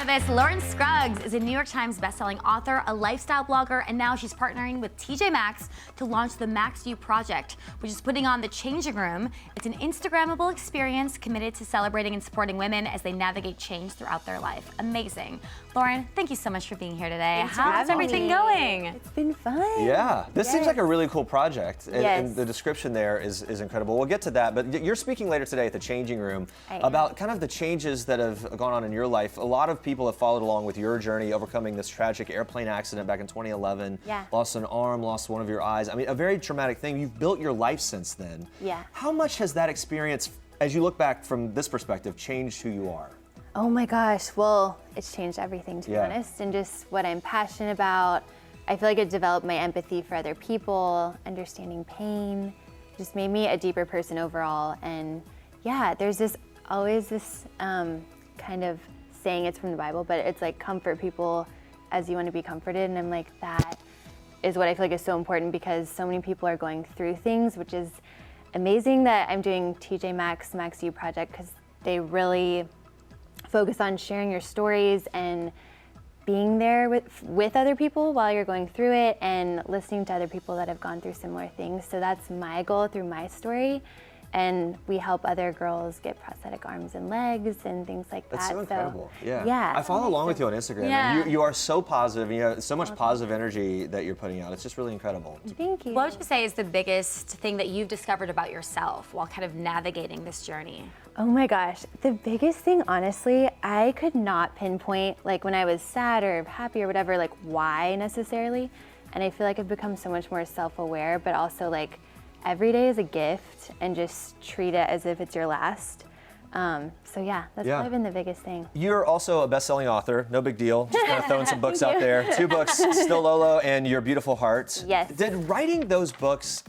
to this. Lauren Scruggs is a New York Times bestselling author, a lifestyle blogger, and now she's partnering with TJ Maxx to launch the Max You Project, which is putting on the Changing Room. It's an Instagrammable experience committed to celebrating and supporting women as they navigate change throughout their life. Amazing. Lauren, thank you so much for being here today. How's everything going? It's been fun. Yeah, this seems like a really cool project. And the description there is incredible. We'll get to that, but you're speaking later today at the Changing Room about kind of the changes that have gone on in your life. A lot of people have followed along with your journey, overcoming this tragic airplane accident back in 2011. Yeah. Lost an arm, lost one of your eyes. I mean, a very traumatic thing. You've built your life since then. Yeah. How much has that experience, as you look back from this perspective, changed who you are? Oh my gosh, well, it's changed everything, to be honest, and just what I'm passionate about. I feel like it developed my empathy for other people, understanding pain, just made me a deeper person overall. And yeah, there's always this kind of saying, it's from the Bible, but it's like comfort people as you want to be comforted. And I'm like, that is what I feel like is so important, because so many people are going through things, which is amazing that I'm doing TJ Maxx, Max You Project, because they really focus on sharing your stories and being there with other people while you're going through it and listening to other people that have gone through similar things. So that's my goal through my story. And we help other girls get prosthetic arms and legs and things like that. That's so incredible. Yeah. Yeah. I follow along with you on Instagram. Yeah. And you are so positive, and you have so much positive energy that you're putting out. It's just really incredible. Thank you. What would you say is the biggest thing that you've discovered about yourself while kind of navigating this journey? Oh my gosh, the biggest thing, honestly, I could not pinpoint, like when I was sad or happy or whatever, like why necessarily. And I feel like I've become so much more self-aware, but also like every day is a gift and just treat it as if it's your last. So yeah, that's probably been the biggest thing. You're also a best-selling author, no big deal. Just kind of throwing some books out there. 2 books, Still Lolo and Your Beautiful Heart. Yes. Did writing those books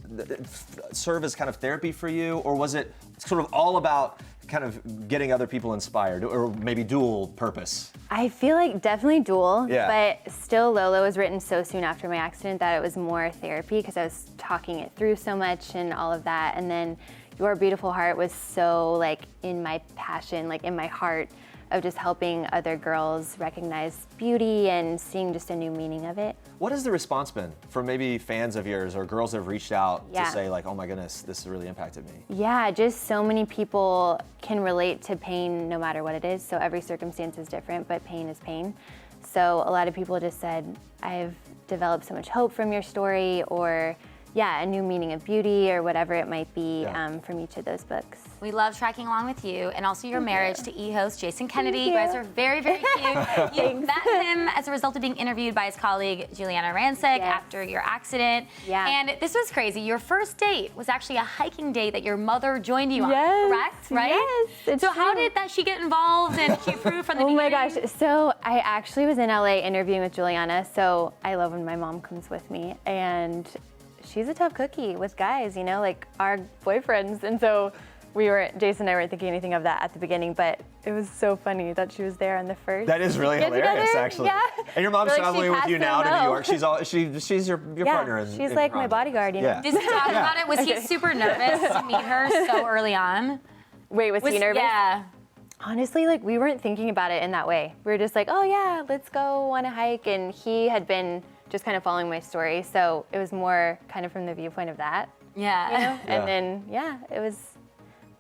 serve as kind of therapy for you, or was it sort of all about kind of getting other people inspired, or maybe dual purpose? I feel like definitely dual, Yeah. but Still Lolo was written so soon after my accident that it was more therapy, because I was talking it through so much and all of that. And then Your Beautiful Heart was so like in my passion, like in my heart of just helping other girls recognize beauty and seeing just a new meaning of it. What has the response been from maybe fans of yours or girls that have reached out Yeah. to say like, oh my goodness, this really impacted me? Yeah, just so many people can relate to pain no matter what it is. So every circumstance is different, but pain is pain. So a lot of people just said, I've developed so much hope from your story, or a new meaning of beauty, or whatever it might be from each of those books. We love tracking along with you, and also your marriage to E-host Jason Kennedy. You guys are very, very cute. You met him as a result of being interviewed by his colleague Juliana Rancic after your accident. Yeah. And this was crazy. Your first date was actually a hiking date that your mother joined you on, correct? Right? Yes, it's so how true. did she get involved, and she approved from the beginning? Oh my gosh, so I actually was in LA interviewing with Juliana, so I love when my mom comes with me, and she's a tough cookie with guys, you know, like our boyfriends. And so Jason and I weren't thinking anything of that at the beginning, but it was so funny that she was there on the first. That is really hilarious, together. actually. Yeah. And your mom's Like, traveling with you now to New York. She's your partner. She's like my bodyguard, you know? Did you talk about it? Was he super nervous to meet her so early on? Wait, was he nervous? Yeah. Honestly, like we weren't thinking about it in that way. We were just like, oh yeah, let's go on a hike. And he had been just kind of following my story. So it was more kind of from the viewpoint of that. Yeah. You know? And then,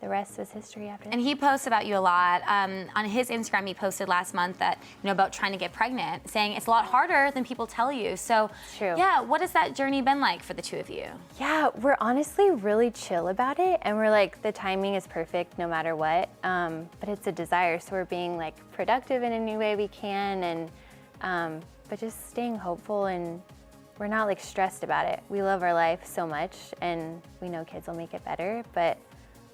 the rest was history after that. And he posts about you a lot. On his Instagram, he posted last month that, about trying to get pregnant, saying it's a lot harder than people tell you. So, True. Yeah, what has that journey been like for the two of you? Yeah, we're honestly really chill about it, and we're like, the timing is perfect no matter what, but it's a desire, so we're being like productive in any way we can, and but just staying hopeful, and we're not like stressed about it. We love our life so much, and we know kids will make it better, but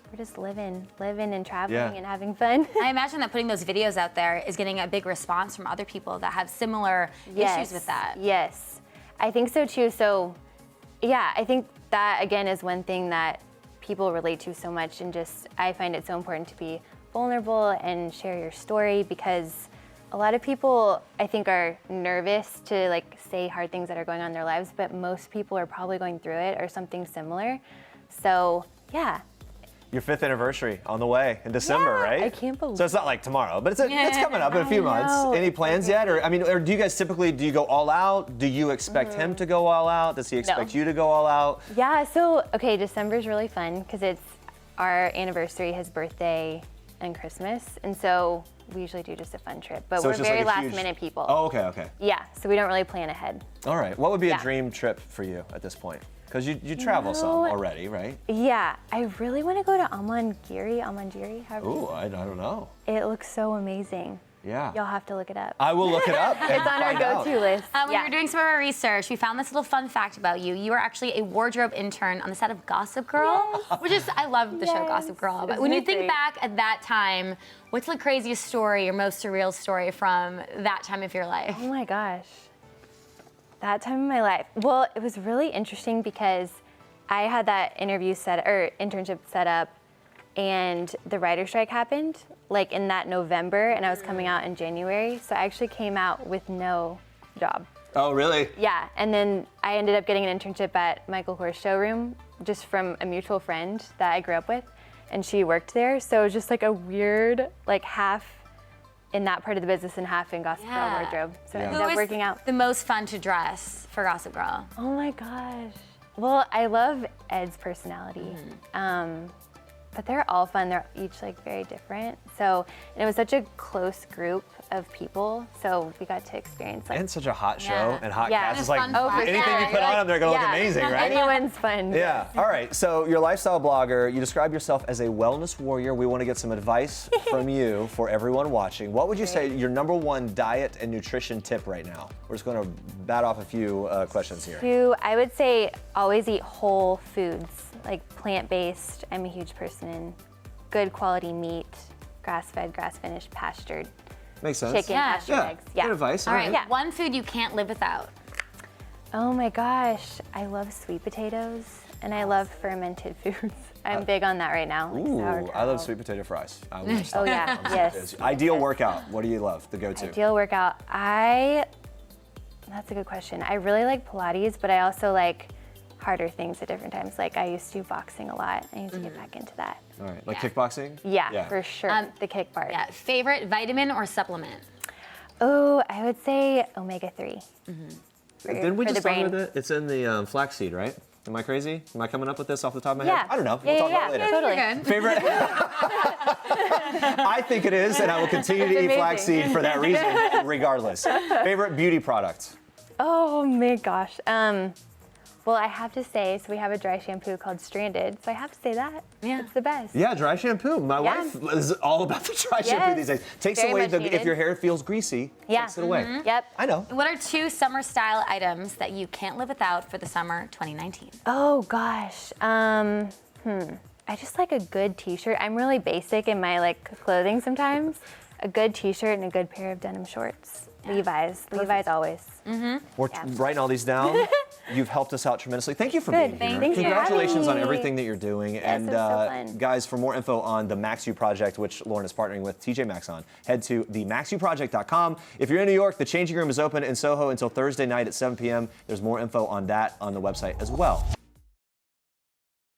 we're just living and traveling and having fun. I imagine that putting those videos out there is getting a big response from other people that have similar issues with that. Yes, I think so too. So, yeah, I think that again is one thing that people relate to so much, and just I find it so important to be vulnerable and share your story, because a lot of people I think are nervous to like say hard things that are going on in their lives, but most people are probably going through it or something similar. So yeah, Your 5th anniversary on the way in December, right? I can't believe. So it's not like tomorrow, but it's coming up in a few months. Any plans yet? Or do you guys typically, do you go all out? Do you expect him to go all out? Does he expect you to go all out? Yeah, so, okay, December's really fun because it's our anniversary, his birthday, and Christmas. And so we usually do just a fun trip, but So we're it's just very like a last huge- minute people. Oh, okay. Yeah, so we don't really plan ahead. All right. What would be a Yeah. dream trip for you at this point? Because you travel some already, right? Yeah, I really want to go to Almangiri, however. Ooh, I don't know. It looks so amazing. Yeah. You'll have to look it up. I will look it up. And It's on our find out. go-to list. When we were doing some of our research, we found this little fun fact about you. You were actually a wardrobe intern on the set of Gossip Girl, which is, I love the show Gossip Girl. But when you think back at that time, what's the craziest story or most surreal story from that time of your life? Oh my gosh. That time in my life. Well, it was really interesting because I had that internship set up, and the writer's strike happened like in that November, and I was coming out in January. So I actually came out with no job. Oh, really? Yeah, and then I ended up getting an internship at Michael Kors showroom just from a mutual friend that I grew up with, and she worked there. So it was just like a weird, like half in that part of the business and half in Gossip Girl wardrobe. So it ended up working out. The most fun to dress for Gossip Girl? Oh my gosh. Well, I love Ed's personality. But they're all fun. They're each like very different. So, and it was such a close group of people. So we got to experience like. And such a hot show and hot cast. It's like fun fact. anything you put on them, they're gonna look amazing, right? Anyone's fun. Yeah. All right. So you're a lifestyle blogger. You describe yourself as a wellness warrior. We want to get some advice from you for everyone watching. What would you say your #1 diet and nutrition tip right now? We're just going to bat off a few questions here. I would say always eat whole foods, like plant-based. I'm a huge person in good quality meat, grass-fed, grass-finished, pastured. Makes sense. Chicken, pastured eggs. Yeah. Good advice. All right, Yeah. one food you can't live without. Oh my gosh, I love sweet potatoes and I love fermented foods. I'm big on that right now. Like Ooh, sauerkraut. I love sweet potato fries. I will stop Oh yeah, on sweet yes. potatoes. Ideal workout. What do you love? The go-to. Ideal workout. That's a good question. I really like Pilates, but I also like harder things at different times. Like I used to do boxing a lot. I need to get back into that. All right. Like kickboxing? Yeah, for sure. The kick part. Yeah, favorite vitamin or supplement? Oh, I would say omega-3. Didn't we for just the start brain. with it? It's in the flaxseed, right? Am I crazy? Am I coming up with this off the top of my head? Yeah. I don't know. Yeah, We'll talk about it later. Totally. Good. Favorite? I think it is, and I will continue to eat amazing. flaxseed for that reason, regardless. Favorite beauty product? Oh my gosh. Well, I have to say, so we have a dry shampoo called Stranded, so I have to say that. Yeah. It's the best. Yeah, dry shampoo. My wife is all about the dry shampoo these days. Takes Very away much if needed. your hair feels greasy, takes it away. Yep. I know. What are 2 summer style items that you can't live without for the summer 2019? Oh gosh. I just like a good t-shirt. I'm really basic in my like clothing sometimes. A good t-shirt and a good pair of denim shorts. Levi's. Levi's always. We're writing all these down. You've helped us out tremendously. Thank you for being here. Thanks for Congratulations having on me. everything that you're doing. Yes, it was so fun. Guys, for more info on the Max U Project, which Lauren is partnering with TJ Maxx on, head to themaxuproject.com. If you're in New York, the changing room is open in Soho until Thursday night at 7 p.m. There's more info on that on the website as well.